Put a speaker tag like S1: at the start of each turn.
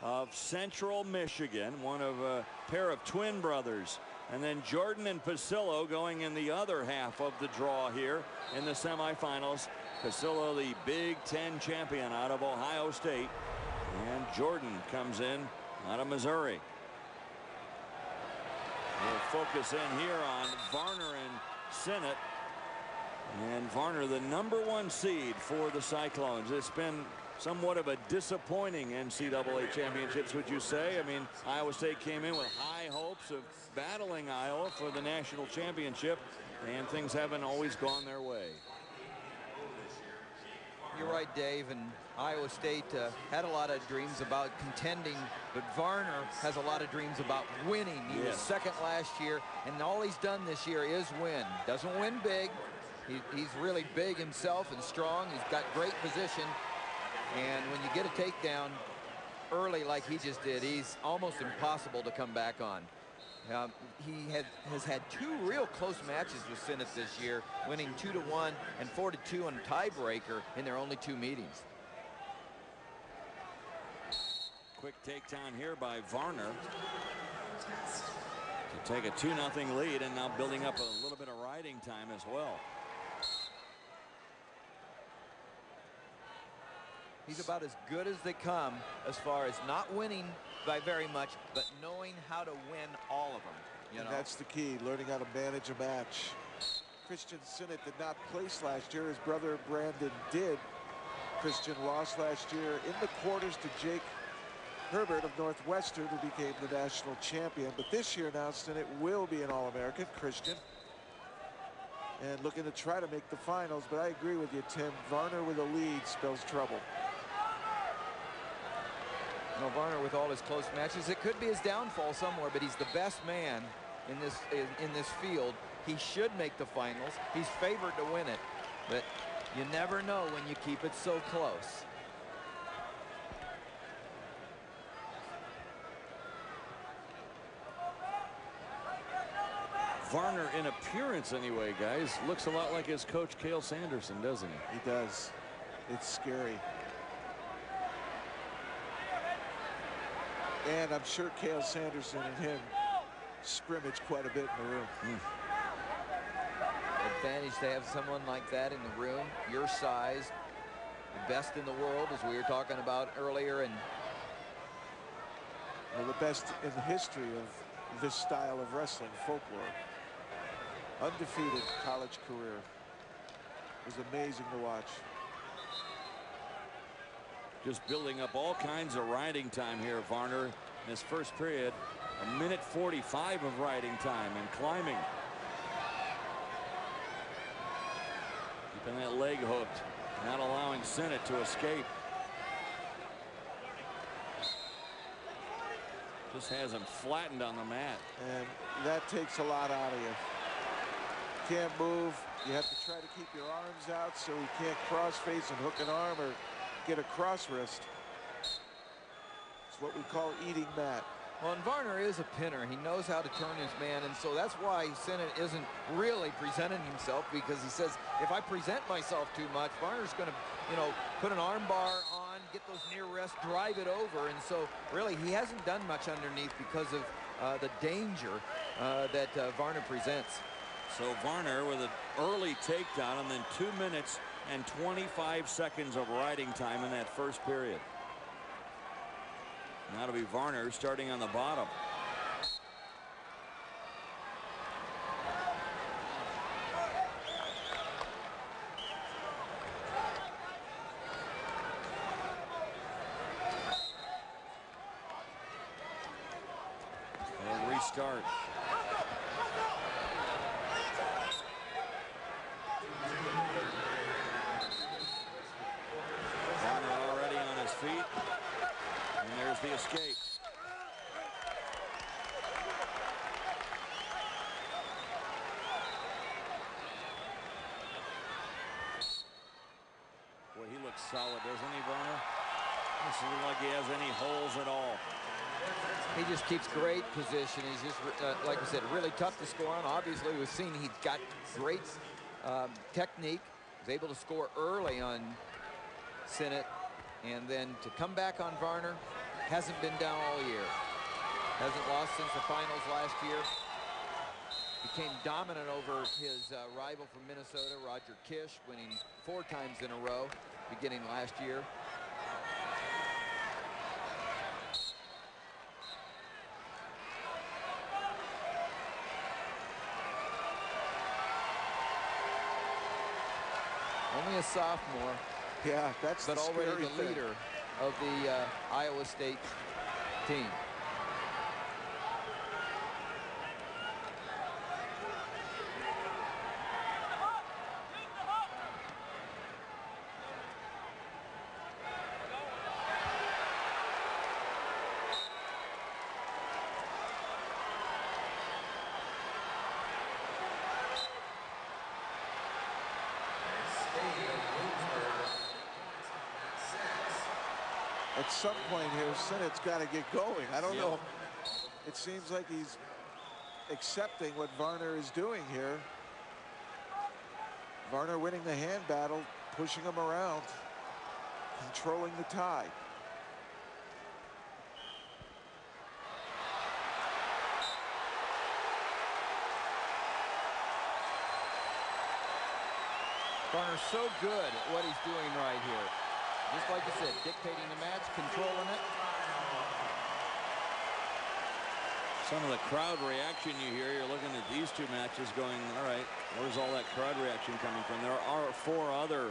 S1: of Central Michigan, one of a pair of twin brothers. And then Jordan and Pucillo going in the other half of the draw here in the semifinals. Pucillo, the Big Ten champion out of Ohio State, and Jordan comes in out of Missouri. We'll focus in here on Varner and Sinnott. And Varner, the #1 seed for the Cyclones. It's been somewhat of a disappointing NCAA championships, would you say? I mean, Iowa State came in with high hopes of battling Iowa for the national championship, and things haven't always gone their way.
S2: You're right, Dave, and Iowa State had a lot of dreams about contending, but Varner has a lot of dreams about winning. He was second last year, and all he's done this year is win. Doesn't win big. He's really big himself and strong. He's got great position. And when you get a takedown early like he just did, he's almost impossible to come back on. He has had 2 real close matches with Sinnott this year, winning 2-1 and 4-2 on a tiebreaker in their only 2 meetings.
S1: Quick takedown here by Varner to take a 2-0 lead, and now building up a little bit of riding time as well.
S2: He's about as good as they come as far as not winning by very much, but knowing how to win all of them. You know?
S3: That's the key, learning how to manage a match. Christian Sinnott did not place last year. His brother Brandon did. Christian lost last year in the quarters to Jake Herbert of Northwestern, who became the national champion. But this year now, Sinnott will be an All-American, Christian, and looking to try to make the finals. But I agree with you, Tim. Varner with a lead spells trouble.
S2: You know, Varner, with all his close matches, it could be his downfall somewhere, but he's the best man in this field. He should make the finals. He's favored to win it, but you never know when you keep it so close.
S1: Varner, in appearance anyway, guys, looks a lot like his coach Cael Sanderson, doesn't he?
S3: He does. It's scary. And I'm sure Cael Sanderson and him scrimmage quite a bit in the room.
S2: Advantage to have someone like that in the room, your size, the best in the world, as we were talking about earlier. And
S3: well, the best in the history of this style of wrestling, folklore. Undefeated college career. It was amazing to watch.
S1: Just building up all kinds of riding time here, Varner. In this first period, 1:45 of riding time and climbing. Keeping that leg hooked, not allowing Sinnott to escape. Just has him flattened on the mat.
S3: And that takes a lot out of you. Can't move. You have to try to keep your arms out so he can't cross-face and hook an arm or get a cross wrist. It's what we call eating mat.
S2: Well, and Varner is a pinner. He knows how to turn his man, and so that's why Sinnott isn't really presenting himself, because he says, if I present myself too much, Varner's going to, you know, put an arm bar on, get those near wrists, drive it over, and so really he hasn't done much underneath because of the danger that Varner presents.
S1: So Varner with an early takedown and then 2 minutes and 25 seconds of riding time in that first period. Now it'll be Varner starting on the bottom. They'll restart. Varner already on his feet. And there's the escape. Boy, he looks solid, doesn't he, Varner? Doesn't look like he has any holes at all.
S2: He just keeps great position. He's just, like I said, really tough to score on. Obviously, we've seen he's got great technique. He's able to score early on Sinnott, and then to come back on Varner, Hasn't been down all year. Hasn't lost since the finals last year. Became dominant over his rival from Minnesota, Roger Kish, winning 4 times in a row beginning last year. Only a sophomore.
S3: Yeah, that's
S2: but already the leader of the Iowa State team.
S3: At some point here, Sinnott's got to get going. I don't know. It seems like he's accepting what Varner is doing here. Varner winning the hand battle, pushing him around, controlling the tie.
S2: Varner's so good at what he's doing right here. Just like I said, dictating the match, controlling it.
S1: Some of the crowd reaction you hear, you're looking at these two matches going, all right, where's all that crowd reaction coming from? There are 4 other